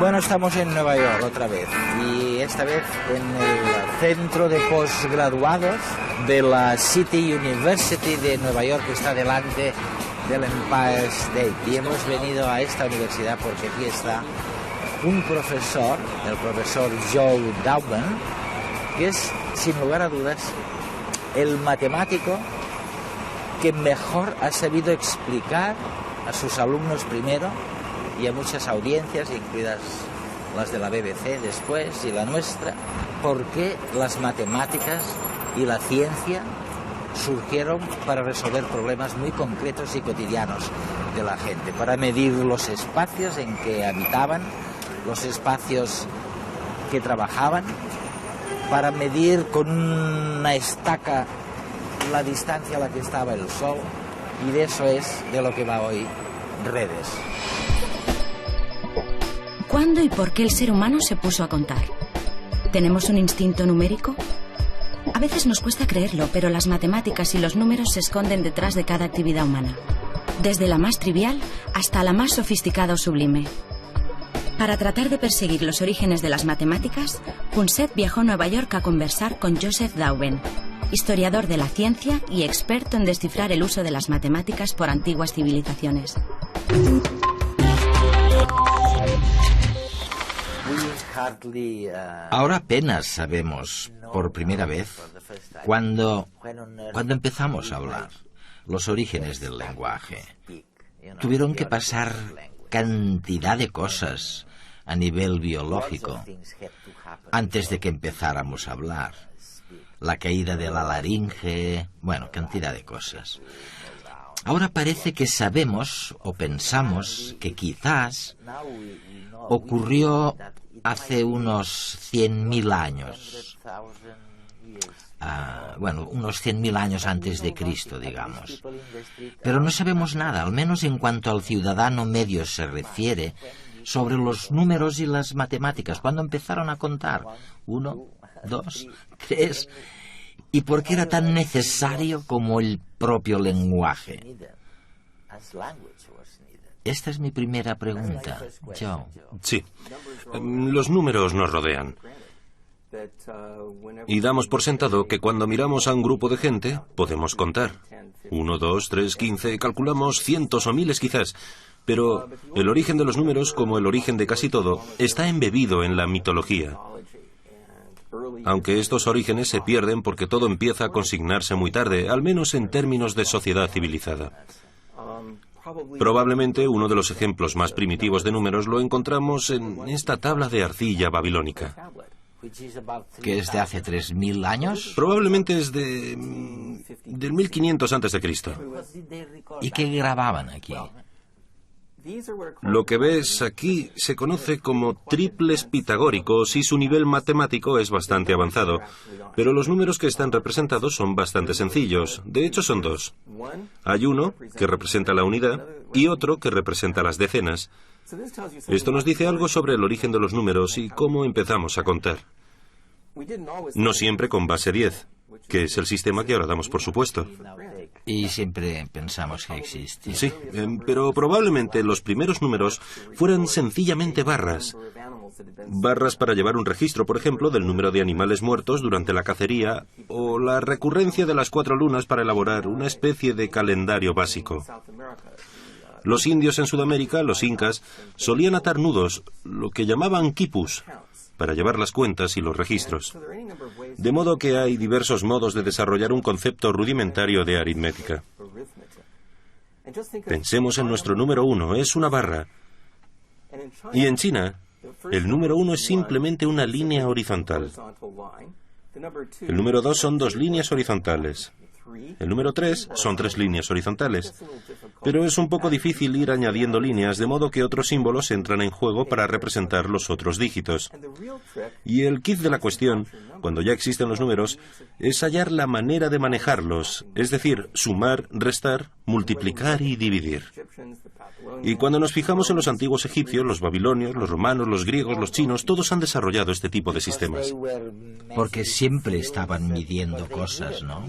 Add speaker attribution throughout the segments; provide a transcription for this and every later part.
Speaker 1: Bueno, estamos en Nueva York otra vez, y esta vez en el centro de posgraduados de la City University de Nueva York, que está delante del Empire State. Y hemos venido a esta universidad porque aquí está un profesor, el profesor Joe Dauben, que es, sin lugar a dudas, el matemático que mejor ha sabido explicar a sus alumnos primero y a muchas audiencias, incluidas las de la BBC después y la nuestra, por qué las matemáticas y la ciencia surgieron para resolver problemas muy concretos y cotidianos de la gente, para medir los espacios en que habitaban, los espacios que trabajaban, para medir con una estaca la distancia a la que estaba el sol, y de eso es de lo que va hoy Redes.
Speaker 2: ¿Cuándo y por qué el ser humano se puso a contar? ¿Tenemos un instinto numérico? A veces nos cuesta creerlo, pero las matemáticas y los números se esconden detrás de cada actividad humana, desde la más trivial hasta la más sofisticada o sublime. Para tratar de perseguir los orígenes de las matemáticas, Punset viajó a Nueva York a conversar con Joseph Dauben, historiador de la ciencia y experto en descifrar el uso de las matemáticas por antiguas civilizaciones.
Speaker 1: Ahora apenas sabemos, por primera vez, cuando empezamos a hablar, los orígenes del lenguaje. Tuvieron que pasar cantidad de cosas a nivel biológico antes de que empezáramos a hablar. La caída de la laringe, bueno, cantidad de cosas. Ahora parece que sabemos o pensamos que quizás ocurrió hace unos 100.000 años. Unos 100.000 años antes de Cristo, digamos. Pero no sabemos nada, al menos en cuanto al ciudadano medio se refiere, sobre los números y las matemáticas. ¿Cuándo empezaron a contar? 1, 2, 3... ¿Y por qué era tan necesario como el propio lenguaje? Esta es mi primera pregunta, Joe.
Speaker 3: Sí, los números nos rodean. Y damos por sentado que cuando miramos a un grupo de gente, podemos contar. 1, 2, 3, 15, calculamos cientos o miles quizás. Pero el origen de los números, como el origen de casi todo, está embebido en la mitología. Aunque estos orígenes se pierden porque todo empieza a consignarse muy tarde, al menos en términos de sociedad civilizada. Probablemente uno de los ejemplos más primitivos de números lo encontramos en esta tabla de arcilla babilónica.
Speaker 1: ¿Que es de hace 3.000 años?
Speaker 3: Probablemente es del 1500 a.C.
Speaker 1: ¿Y qué grababan aquí?
Speaker 3: Lo que ves aquí se conoce como triples pitagóricos y su nivel matemático es bastante avanzado, pero los números que están representados son bastante sencillos. De hecho, son dos. Hay uno que representa la unidad y otro que representa las decenas. Esto nos dice algo sobre el origen de los números y cómo empezamos a contar. No siempre con base 10, que es el sistema que ahora damos por supuesto.
Speaker 1: Y siempre pensamos que existe.
Speaker 3: Sí, pero probablemente los primeros números fueran sencillamente barras. Barras para llevar un registro, por ejemplo, del número de animales muertos durante la cacería o la recurrencia de las 4 lunas para elaborar una especie de calendario básico. Los indios en Sudamérica, los incas, solían atar nudos, lo que llamaban quipus, para llevar las cuentas y los registros. De modo que hay diversos modos de desarrollar un concepto rudimentario de aritmética. Pensemos en nuestro número 1, es una barra. Y en China, el número 1 es simplemente una línea horizontal. El número 2 son 2 líneas horizontales. El número 3 son 3 líneas horizontales. Pero es un poco difícil ir añadiendo líneas, de modo que otros símbolos entran en juego para representar los otros dígitos. Y el kit de la cuestión, cuando ya existen los números, es hallar la manera de manejarlos, es decir, sumar, restar, multiplicar y dividir. Y cuando nos fijamos en los antiguos egipcios, los babilonios, los romanos, los griegos, los chinos, todos han desarrollado este tipo de sistemas.
Speaker 1: Porque siempre estaban midiendo cosas, ¿no?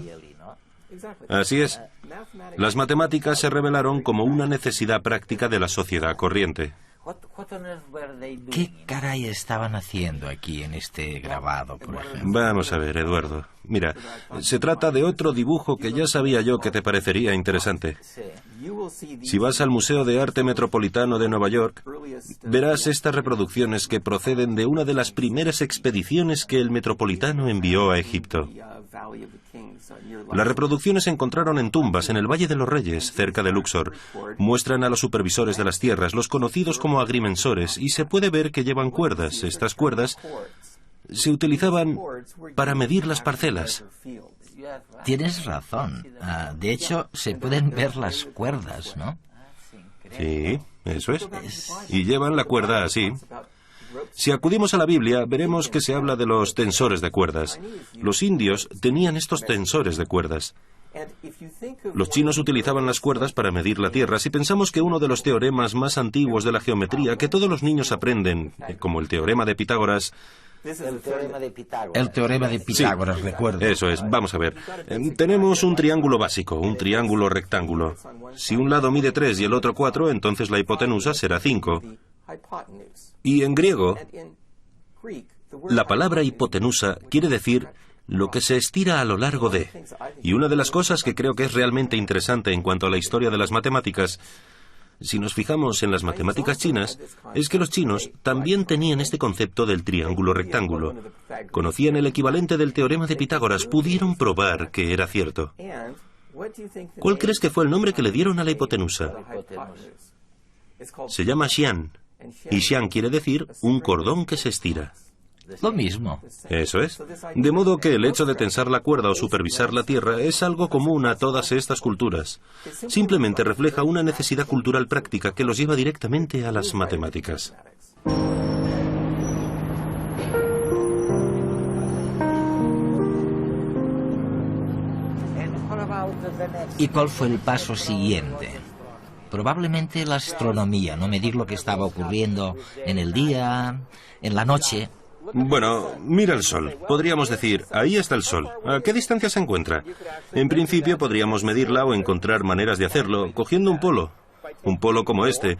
Speaker 3: Así es. Las matemáticas se revelaron como una necesidad práctica de la sociedad corriente.
Speaker 1: ¿Qué caray estaban haciendo aquí en este grabado, por ejemplo?
Speaker 3: Vamos a ver, Eduardo. Mira, se trata de otro dibujo que ya sabía yo que te parecería interesante. Si vas al Museo de Arte Metropolitano de Nueva York, verás estas reproducciones que proceden de una de las primeras expediciones que el Metropolitano envió a Egipto. Las reproducciones se encontraron en tumbas en el Valle de los Reyes, cerca de Luxor. Muestran a los supervisores de las tierras, los conocidos como agrimensores, y se puede ver que llevan cuerdas. Estas cuerdas se utilizaban para medir las parcelas.
Speaker 1: Tienes razón. De hecho, se pueden ver las cuerdas, ¿no?
Speaker 3: Sí, eso es. Y llevan la cuerda así. Si acudimos a la Biblia, veremos que se habla de los tensores de cuerdas. Los indios tenían estos tensores de cuerdas. Los chinos utilizaban las cuerdas para medir la tierra. Si pensamos que uno de los teoremas más antiguos de la geometría, que todos los niños aprenden, como el teorema de Pitágoras...
Speaker 1: El teorema de Pitágoras, sí, recuerdo.
Speaker 3: Eso es, vamos a ver. Tenemos un triángulo básico, un triángulo rectángulo. Si un lado mide 3 y el otro 4, entonces la hipotenusa será 5. Y en griego, la palabra hipotenusa quiere decir lo que se estira a lo largo de. Y una de las cosas que creo que es realmente interesante en cuanto a la historia de las matemáticas, si nos fijamos en las matemáticas chinas, es que los chinos también tenían este concepto del triángulo rectángulo. Conocían el equivalente del teorema de Pitágoras, pudieron probar que era cierto. ¿Cuál crees que fue el nombre que le dieron a la hipotenusa? Se llama xian. Y xian quiere decir un cordón que se estira.
Speaker 1: Lo mismo.
Speaker 3: Eso es. De modo que el hecho de tensar la cuerda o supervisar la tierra es algo común a todas estas culturas. Simplemente refleja una necesidad cultural práctica que los lleva directamente a las matemáticas.
Speaker 1: ¿Y cuál fue el paso siguiente? Probablemente la astronomía, no medir lo que estaba ocurriendo en el día, en la noche.
Speaker 3: Bueno, mira el Sol. Podríamos decir, ahí está el Sol. ¿A qué distancia se encuentra? En principio podríamos medirla o encontrar maneras de hacerlo, cogiendo un polo como este,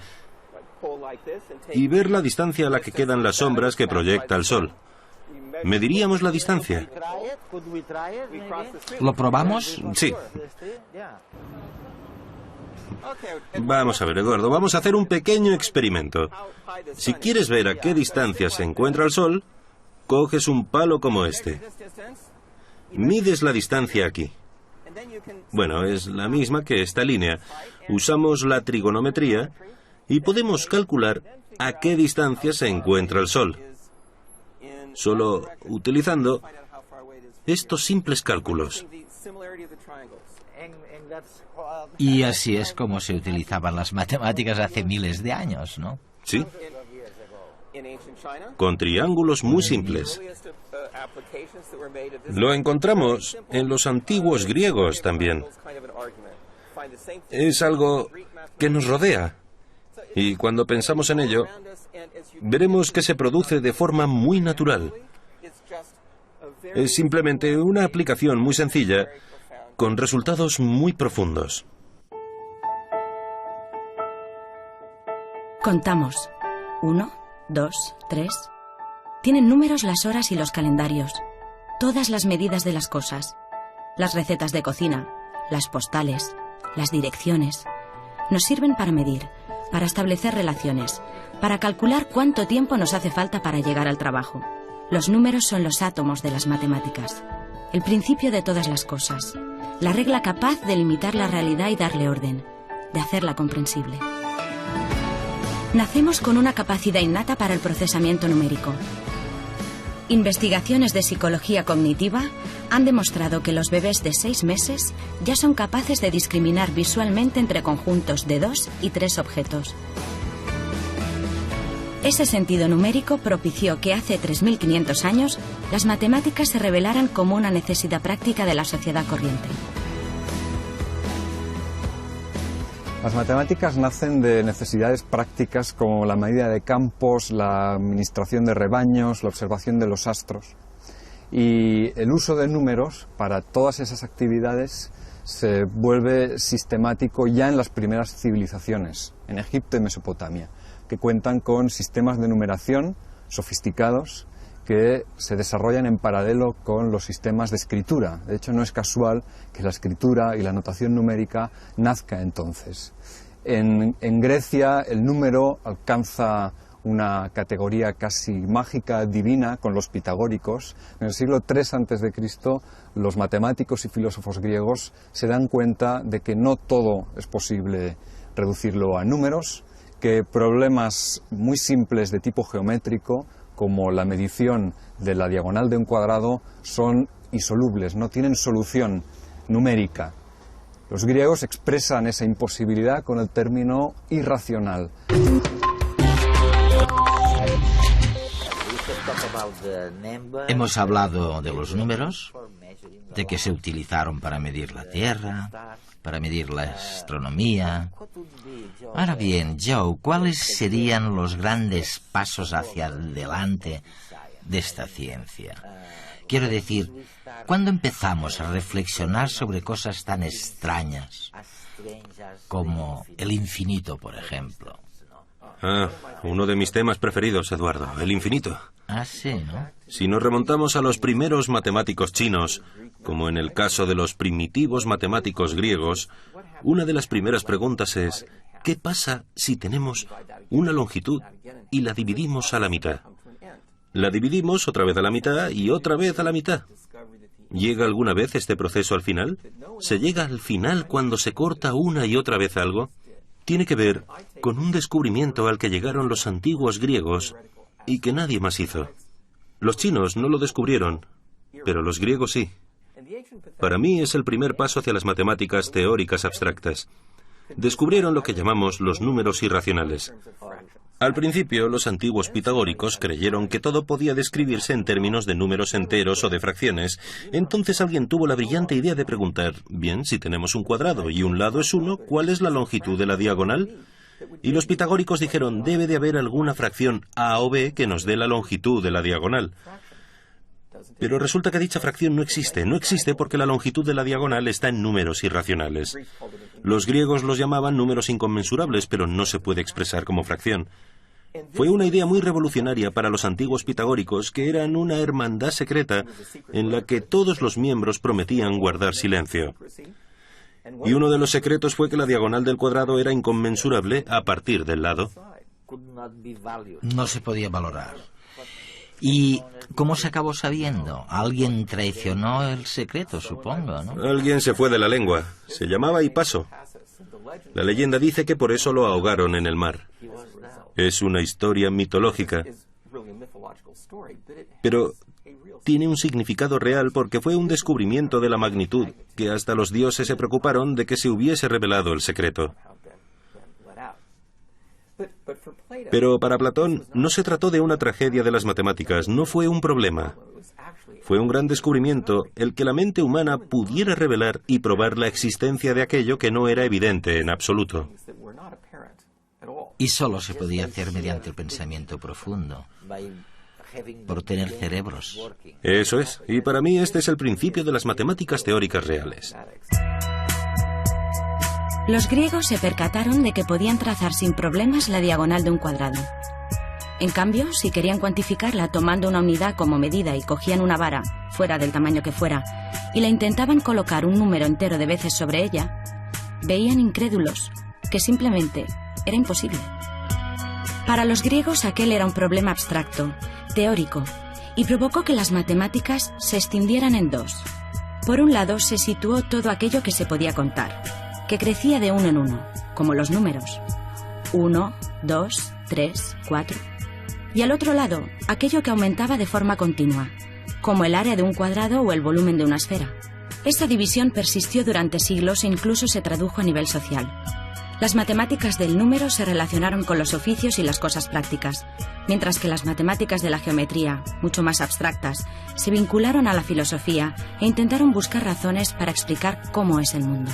Speaker 3: y ver la distancia a la que quedan las sombras que proyecta el Sol. ¿Mediríamos la distancia?
Speaker 1: ¿Lo probamos?
Speaker 3: Sí. Vamos a ver, Eduardo, vamos a hacer un pequeño experimento. Si quieres ver a qué distancia se encuentra el Sol, coges un palo como este. Mides la distancia aquí. Bueno, es la misma que esta línea. Usamos la trigonometría y podemos calcular a qué distancia se encuentra el Sol. Solo utilizando estos simples cálculos.
Speaker 1: Y así es como se utilizaban las matemáticas hace miles de años, ¿no?
Speaker 3: Sí. Con triángulos muy simples. Lo encontramos en los antiguos griegos también. Es algo que nos rodea. Y cuando pensamos en ello, veremos que se produce de forma muy natural. Es simplemente una aplicación muy sencilla, con resultados muy profundos.
Speaker 2: Contamos. 1, 2, 3. Tienen números las horas y los calendarios. Todas las medidas de las cosas. Las recetas de cocina, las postales, las direcciones. Nos sirven para medir, para establecer relaciones, para calcular cuánto tiempo nos hace falta para llegar al trabajo. Los números son los átomos de las matemáticas. El principio de todas las cosas. La regla capaz de limitar la realidad y darle orden, de hacerla comprensible. Nacemos con una capacidad innata para el procesamiento numérico. Investigaciones de psicología cognitiva han demostrado que los bebés de 6 meses ya son capaces de discriminar visualmente entre conjuntos de 2 y 3 objetos. Ese sentido numérico propició que hace 3.500 años las matemáticas se revelaran como una necesidad práctica de la sociedad corriente.
Speaker 4: Las matemáticas nacen de necesidades prácticas como la medida de campos, la administración de rebaños, la observación de los astros. Y el uso de números para todas esas actividades se vuelve sistemático ya en las primeras civilizaciones, en Egipto y Mesopotamia, que cuentan con sistemas de numeración sofisticados que se desarrollan en paralelo con los sistemas de escritura. De hecho, no es casual que la escritura y la notación numérica nazca entonces. En Grecia el número alcanza una categoría casi mágica, divina, con los pitagóricos. En el siglo III a.C., los matemáticos y filósofos griegos se dan cuenta de que no todo es posible reducirlo a números, que problemas muy simples de tipo geométrico, como la medición de la diagonal de un cuadrado, son insolubles, no tienen solución numérica. Los griegos expresan esa imposibilidad con el término irracional.
Speaker 1: Hemos hablado de los números, de que se utilizaron para medir la Tierra, para medir la astronomía. Ahora bien, Joe, ¿cuáles serían los grandes pasos hacia adelante de esta ciencia? Quiero decir, ¿cuándo empezamos a reflexionar sobre cosas tan extrañas como el infinito, por ejemplo?
Speaker 3: Uno de mis temas preferidos, Eduardo, el infinito.
Speaker 1: Ah, sí, ¿no?
Speaker 3: Si nos remontamos a los primeros matemáticos chinos, como en el caso de los primitivos matemáticos griegos, una de las primeras preguntas es: ¿qué pasa si tenemos una longitud y la dividimos a la mitad? La dividimos otra vez a la mitad y otra vez a la mitad. ¿Llega alguna vez este proceso al final? ¿Se llega al final cuando se corta una y otra vez algo? Tiene que ver con un descubrimiento al que llegaron los antiguos griegos y que nadie más hizo. Los chinos no lo descubrieron, pero los griegos sí. Para mí es el primer paso hacia las matemáticas teóricas abstractas. Descubrieron lo que llamamos los números irracionales. Al principio, los antiguos pitagóricos creyeron que todo podía describirse en términos de números enteros o de fracciones. Entonces alguien tuvo la brillante idea de preguntar: bien, si tenemos un cuadrado y un lado es 1, ¿cuál es la longitud de la diagonal? Y los pitagóricos dijeron: debe de haber alguna fracción a o b que nos dé la longitud de la diagonal. Pero resulta que dicha fracción no existe. No existe porque la longitud de la diagonal está en números irracionales. Los griegos los llamaban números inconmensurables, pero no se puede expresar como fracción. Fue una idea muy revolucionaria para los antiguos pitagóricos, que eran una hermandad secreta en la que todos los miembros prometían guardar silencio. Y uno de los secretos fue que la diagonal del cuadrado era inconmensurable a partir del lado.
Speaker 1: No se podía valorar. ¿Y cómo se acabó sabiendo? Alguien traicionó el secreto, supongo, ¿no?
Speaker 3: Alguien se fue de la lengua. Se llamaba Hipaso. La leyenda dice que por eso lo ahogaron en el mar. Es una historia mitológica, pero tiene un significado real porque fue un descubrimiento de la magnitud que hasta los dioses se preocuparon de que se hubiese revelado el secreto. Pero para Platón no se trató de una tragedia de las matemáticas, no fue un problema. Fue un gran descubrimiento el que la mente humana pudiera revelar y probar la existencia de aquello que no era evidente en absoluto.
Speaker 1: Y solo se podía hacer mediante el pensamiento profundo, por tener cerebros.
Speaker 3: Eso es, y para mí este es el principio de las matemáticas teóricas reales.
Speaker 2: Los griegos se percataron de que podían trazar sin problemas la diagonal de un cuadrado. En cambio, si querían cuantificarla tomando una unidad como medida y cogían una vara, fuera del tamaño que fuera, y la intentaban colocar un número entero de veces sobre ella, veían incrédulos que simplemente era imposible. Para los griegos aquel era un problema abstracto, teórico, y provocó que las matemáticas se extendieran en dos. Por un lado se situó todo aquello que se podía contar, que crecía de uno en uno, como los números. 1, 2, 3, 4. Y al otro lado, aquello que aumentaba de forma continua, como el área de un cuadrado o el volumen de una esfera. Esta división persistió durante siglos e incluso se tradujo a nivel social. Las matemáticas del número se relacionaron con los oficios y las cosas prácticas, mientras que las matemáticas de la geometría, mucho más abstractas, se vincularon a la filosofía e intentaron buscar razones para explicar cómo es el mundo.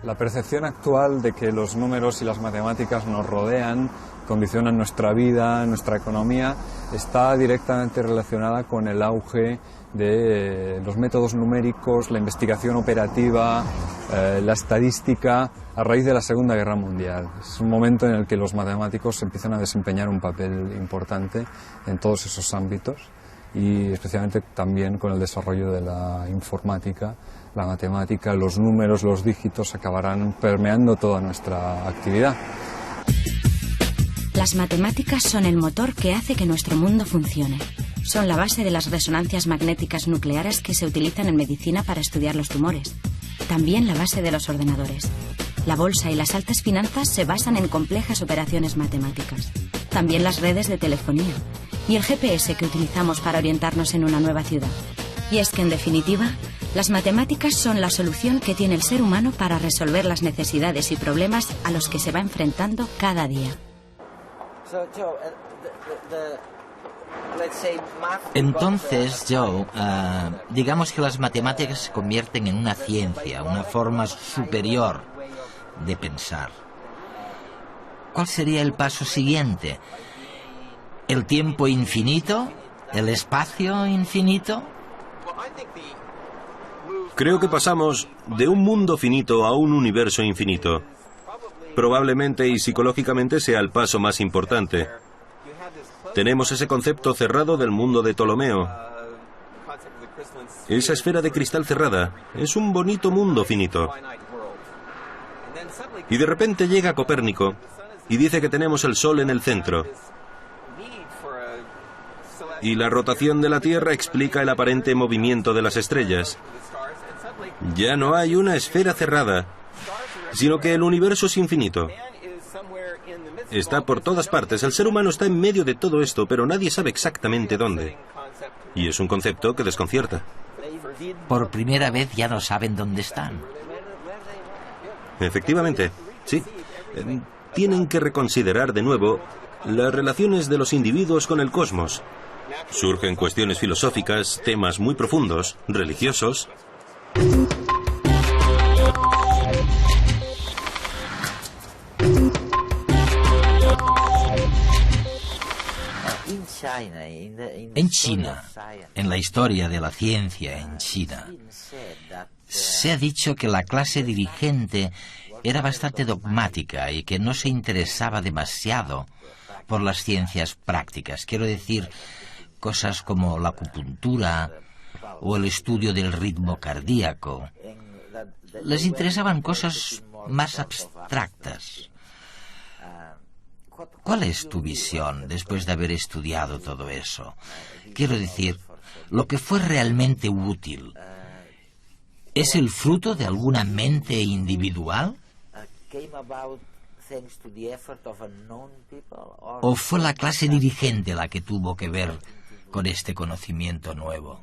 Speaker 4: La percepción actual de que los números y las matemáticas nos rodean, condicionan nuestra vida, nuestra economía, está directamente relacionada con el auge de los métodos numéricos, la investigación operativa, la estadística, a raíz de la Segunda Guerra Mundial. Es un momento en el que los matemáticos empiezan a desempeñar un papel importante en todos esos ámbitos y especialmente también con el desarrollo de la informática. La matemática, los números, los dígitos acabarán permeando toda nuestra actividad.
Speaker 2: Las matemáticas son el motor que hace que nuestro mundo funcione. Son la base de las resonancias magnéticas nucleares que se utilizan en medicina para estudiar los tumores. También la base de los ordenadores. La bolsa y las altas finanzas se basan en complejas operaciones matemáticas. También las redes de telefonía. Y el GPS que utilizamos para orientarnos en una nueva ciudad. Y es que, en definitiva, las matemáticas son la solución que tiene el ser humano para resolver las necesidades y problemas a los que se va enfrentando cada día.
Speaker 1: Entonces, Joe, digamos que las matemáticas se convierten en una ciencia, una forma superior de pensar. ¿Cuál sería el paso siguiente? ¿El tiempo infinito? ¿El espacio infinito?
Speaker 3: Creo que pasamos de un mundo finito a un universo infinito. Probablemente y psicológicamente sea el paso más importante. Tenemos ese concepto cerrado del mundo de Ptolomeo. Esa esfera de cristal cerrada es un bonito mundo finito. Y de repente llega Copérnico y dice que tenemos el Sol en el centro. Y la rotación de la Tierra explica el aparente movimiento de las estrellas. Ya no hay una esfera cerrada, sino que el universo es infinito. Está por todas partes. El ser humano está en medio de todo esto, pero nadie sabe exactamente dónde. Y es un concepto que desconcierta.
Speaker 1: Por primera vez ya no saben dónde están.
Speaker 3: Efectivamente, sí. Tienen que reconsiderar de nuevo las relaciones de los individuos con el cosmos. Surgen cuestiones filosóficas, temas muy profundos, religiosos.
Speaker 1: En China, en la historia de la ciencia en China, se ha dicho que la clase dirigente era bastante dogmática y que no se interesaba demasiado por las ciencias prácticas. Quiero decir, cosas como la acupuntura o el estudio del ritmo cardíaco. Les interesaban cosas más abstractas. ¿Cuál es tu visión después de haber estudiado todo eso? Quiero decir, lo que fue realmente útil, ¿es el fruto de alguna mente individual? ¿O fue la clase dirigente la que tuvo que ver con este conocimiento nuevo?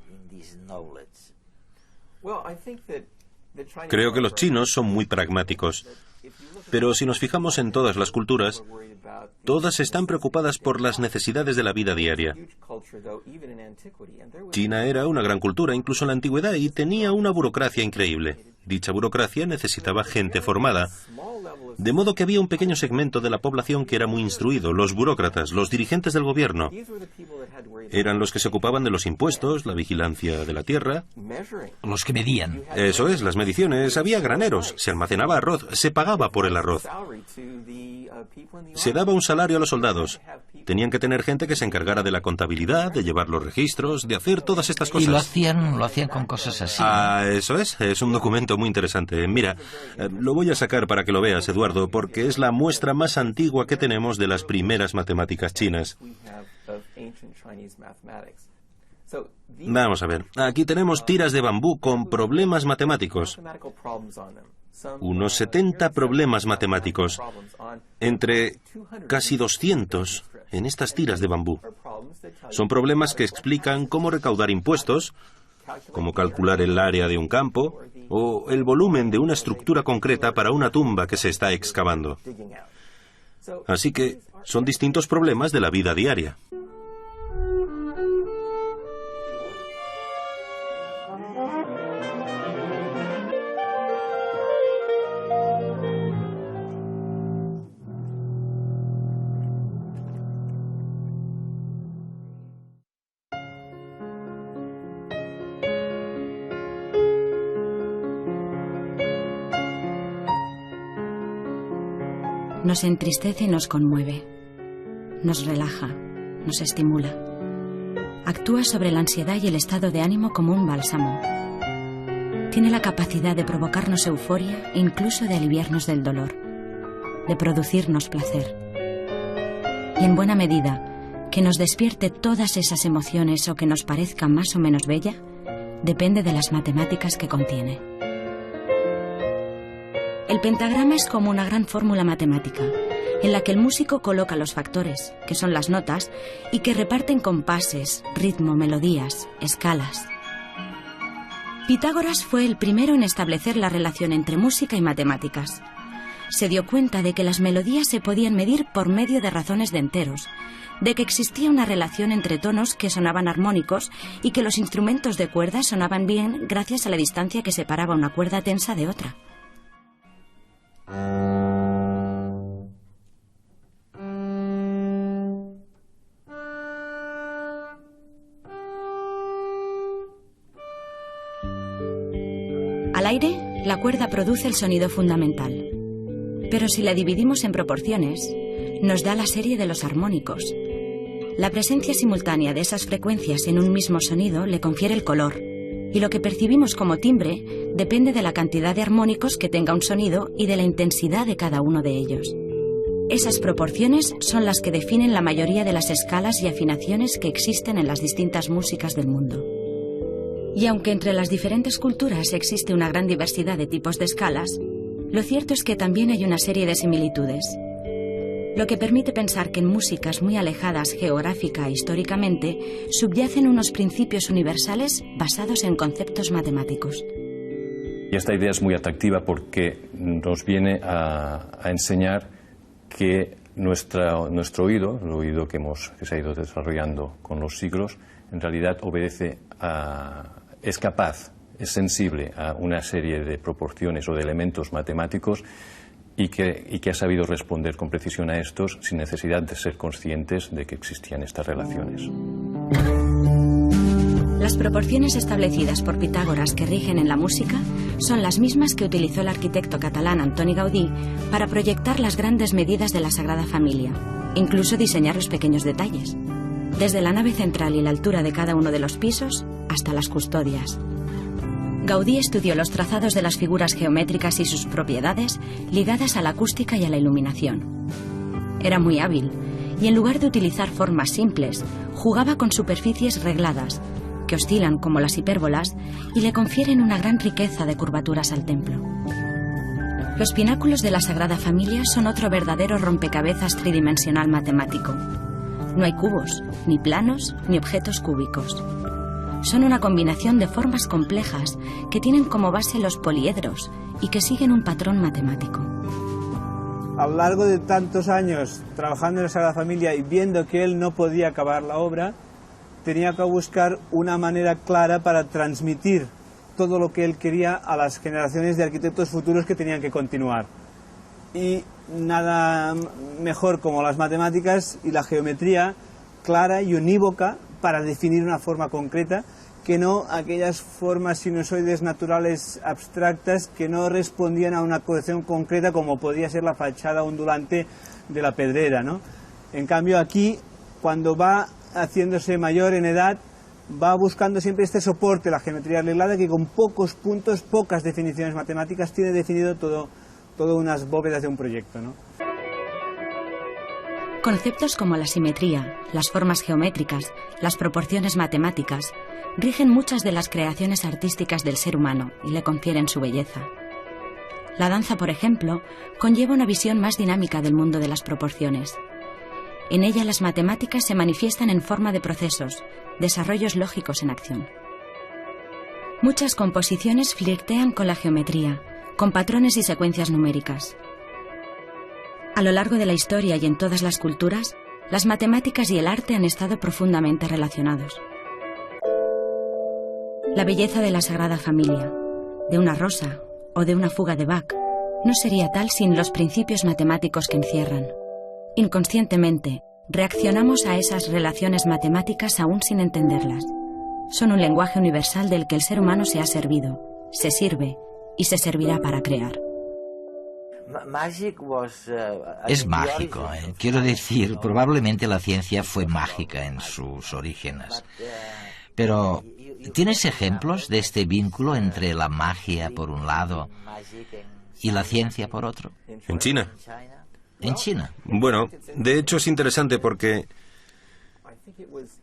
Speaker 3: Creo que los chinos son muy pragmáticos. Pero si nos fijamos en todas las culturas, todas están preocupadas por las necesidades de la vida diaria. China era una gran cultura, incluso en la antigüedad, y tenía una burocracia increíble. Dicha burocracia necesitaba gente formada. De modo que había un pequeño segmento de la población que era muy instruido, los burócratas, los dirigentes del gobierno. Eran los que se ocupaban de los impuestos, la vigilancia de la tierra.
Speaker 1: Los que medían.
Speaker 3: Eso es, las mediciones. Había graneros, se almacenaba arroz, se pagaba por el arroz. Se daba un salario a los soldados. Tenían que tener gente que se encargara de la contabilidad, de llevar los registros, de hacer todas estas cosas.
Speaker 1: Y lo hacían con cosas así.
Speaker 3: Eso es un documento muy interesante. Mira, lo voy a sacar para que lo veas, Eduardo, porque es la muestra más antigua que tenemos de las primeras matemáticas chinas. Vamos a ver, aquí tenemos tiras de bambú con problemas matemáticos. Unos 70 problemas matemáticos, entre casi 200 en estas tiras de bambú. Son problemas que explican cómo recaudar impuestos, cómo calcular el área de un campo o el volumen de una estructura concreta para una tumba que se está excavando. Así que son distintos problemas de la vida diaria.
Speaker 2: Nos entristece y nos conmueve, nos relaja, nos estimula. Actúa sobre la ansiedad y el estado de ánimo como un bálsamo. Tiene la capacidad de provocarnos euforia e incluso de aliviarnos del dolor, de producirnos placer. Y en buena medida, que nos despierte todas esas emociones o que nos parezca más o menos bella, depende de las matemáticas que contiene. El pentagrama es como una gran fórmula matemática, en la que el músico coloca los factores, que son las notas, y que reparten compases, ritmo, melodías, escalas. Pitágoras fue el primero en establecer la relación entre música y matemáticas. Se dio cuenta de que las melodías se podían medir por medio de razones de enteros, de que existía una relación entre tonos que sonaban armónicos y que los instrumentos de cuerda sonaban bien gracias a la distancia que separaba una cuerda tensa de otra. Al aire, la cuerda produce el sonido fundamental. Pero si la dividimos en proporciones, nos da la serie de los armónicos. La presencia simultánea de esas frecuencias en un mismo sonido le confiere el color, y lo que percibimos como timbre depende de la cantidad de armónicos que tenga un sonido y de la intensidad de cada uno de ellos. Esas proporciones son las que definen la mayoría de las escalas y afinaciones que existen en las distintas músicas del mundo. Y aunque entre las diferentes culturas existe una gran diversidad de tipos de escalas, lo cierto es que también hay una serie de similitudes, lo que permite pensar que en músicas muy alejadas geográfica e históricamente subyacen unos principios universales basados en conceptos matemáticos.
Speaker 5: Y esta idea es muy atractiva porque nos viene a enseñar que nuestro oído, el oído que se ha ido desarrollando con los siglos, en realidad es capaz, es sensible a una serie de proporciones o de elementos matemáticos y que ha sabido responder con precisión a estos sin necesidad de ser conscientes de que existían estas relaciones.
Speaker 2: Las proporciones establecidas por Pitágoras que rigen en la música son las mismas que utilizó el arquitecto catalán Antoni Gaudí para proyectar las grandes medidas de la Sagrada Familia, incluso diseñar los pequeños detalles, desde la nave central y la altura de cada uno de los pisos hasta las custodias. Gaudí estudió los trazados de las figuras geométricas y sus propiedades ligadas a la acústica y a la iluminación. Era muy hábil y en lugar de utilizar formas simples, jugaba con superficies regladas, que oscilan como las hipérbolas y le confieren una gran riqueza de curvaturas al templo. Los pináculos de la Sagrada Familia son otro verdadero rompecabezas tridimensional matemático. No hay cubos, ni planos, ni objetos cúbicos. Son una combinación de formas complejas que tienen como base los poliedros y que siguen un patrón matemático.
Speaker 6: A lo largo de tantos años trabajando en la Sagrada Familia y viendo que él no podía acabar la obra, tenía que buscar una manera clara para transmitir todo lo que él quería a las generaciones de arquitectos futuros que tenían que continuar. Y nada mejor como las matemáticas y la geometría clara y unívoca para definir una forma concreta, que no aquellas formas sinusoides naturales abstractas que no respondían a una corrección concreta como podía ser la fachada ondulante de la Pedrera, ¿no? En cambio aquí, cuando va haciéndose mayor en edad, va buscando siempre este soporte, la geometría arreglada, que con pocos puntos, pocas definiciones matemáticas, tiene definido todo unas bóvedas de un proyecto, ¿no?
Speaker 2: Conceptos como la simetría, las formas geométricas, las proporciones matemáticas, rigen muchas de las creaciones artísticas del ser humano y le confieren su belleza. La danza, por ejemplo, conlleva una visión más dinámica del mundo de las proporciones. En ella las matemáticas se manifiestan en forma de procesos, desarrollos lógicos en acción. Muchas composiciones flirtean con la geometría, con patrones y secuencias numéricas. A lo largo de la historia y en todas las culturas, las matemáticas y el arte han estado profundamente relacionados. La belleza de la Sagrada Familia, de una rosa o de una fuga de Bach, no sería tal sin los principios matemáticos que encierran. Inconscientemente, reaccionamos a esas relaciones matemáticas aún sin entenderlas. Son un lenguaje universal del que el ser humano se ha servido, se sirve y se servirá para crear.
Speaker 1: Es mágico, quiero decir, probablemente la ciencia fue mágica en sus orígenes. Pero, ¿tienes ejemplos de este vínculo entre la magia por un lado y la ciencia por otro?
Speaker 3: En China.
Speaker 1: ¿En China?
Speaker 3: Bueno, de hecho es interesante porque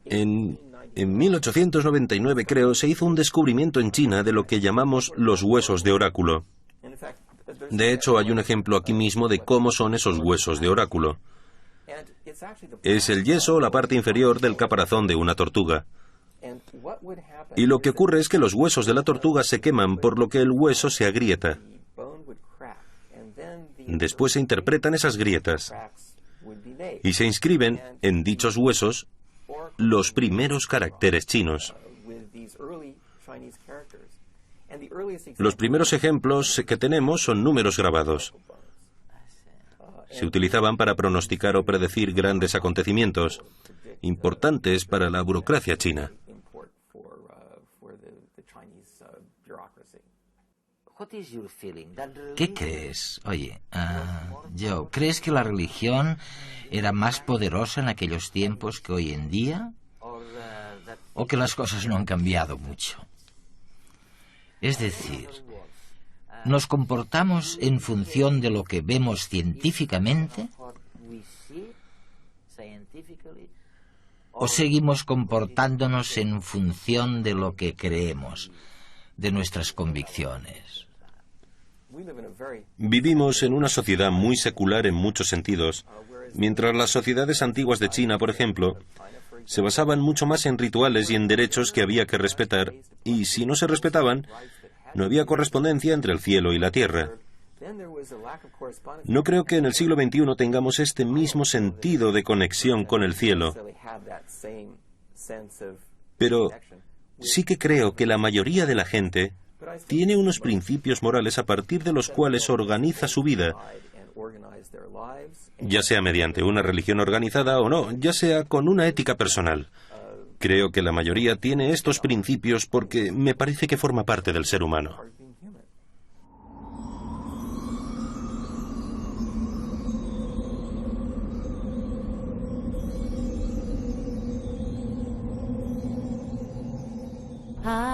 Speaker 3: en 1899, creo, se hizo un descubrimiento en China de lo que llamamos los huesos de oráculo. De hecho, hay un ejemplo aquí mismo de cómo son esos huesos de oráculo. Es el yeso o la parte inferior del caparazón de una tortuga. Y lo que ocurre es que los huesos de la tortuga se queman, por lo que el hueso se agrieta. Después se interpretan esas grietas y se inscriben en dichos huesos los primeros caracteres chinos. Los primeros ejemplos que tenemos son números grabados. Se utilizaban para pronosticar o predecir grandes acontecimientos, importantes para la burocracia china.
Speaker 1: ¿Qué crees? Oye, Joe, ¿crees que la religión era más poderosa en aquellos tiempos que hoy en día? ¿O que las cosas no han cambiado mucho? Es decir, ¿nos comportamos en función de lo que vemos científicamente? ¿O seguimos comportándonos en función de lo que creemos, de nuestras convicciones?
Speaker 3: Vivimos en una sociedad muy secular en muchos sentidos, mientras las sociedades antiguas de China, por ejemplo, se basaban mucho más en rituales y en derechos que había que respetar, y si no se respetaban, no había correspondencia entre el cielo y la tierra. No creo que en el siglo XXI tengamos este mismo sentido de conexión con el cielo, pero sí que creo que la mayoría de la gente tiene unos principios morales a partir de los cuales organiza su vida, ya sea mediante una religión organizada o no, ya sea con una ética personal. Creo que la mayoría tiene estos principios porque me parece que forma parte del ser humano.
Speaker 7: Ah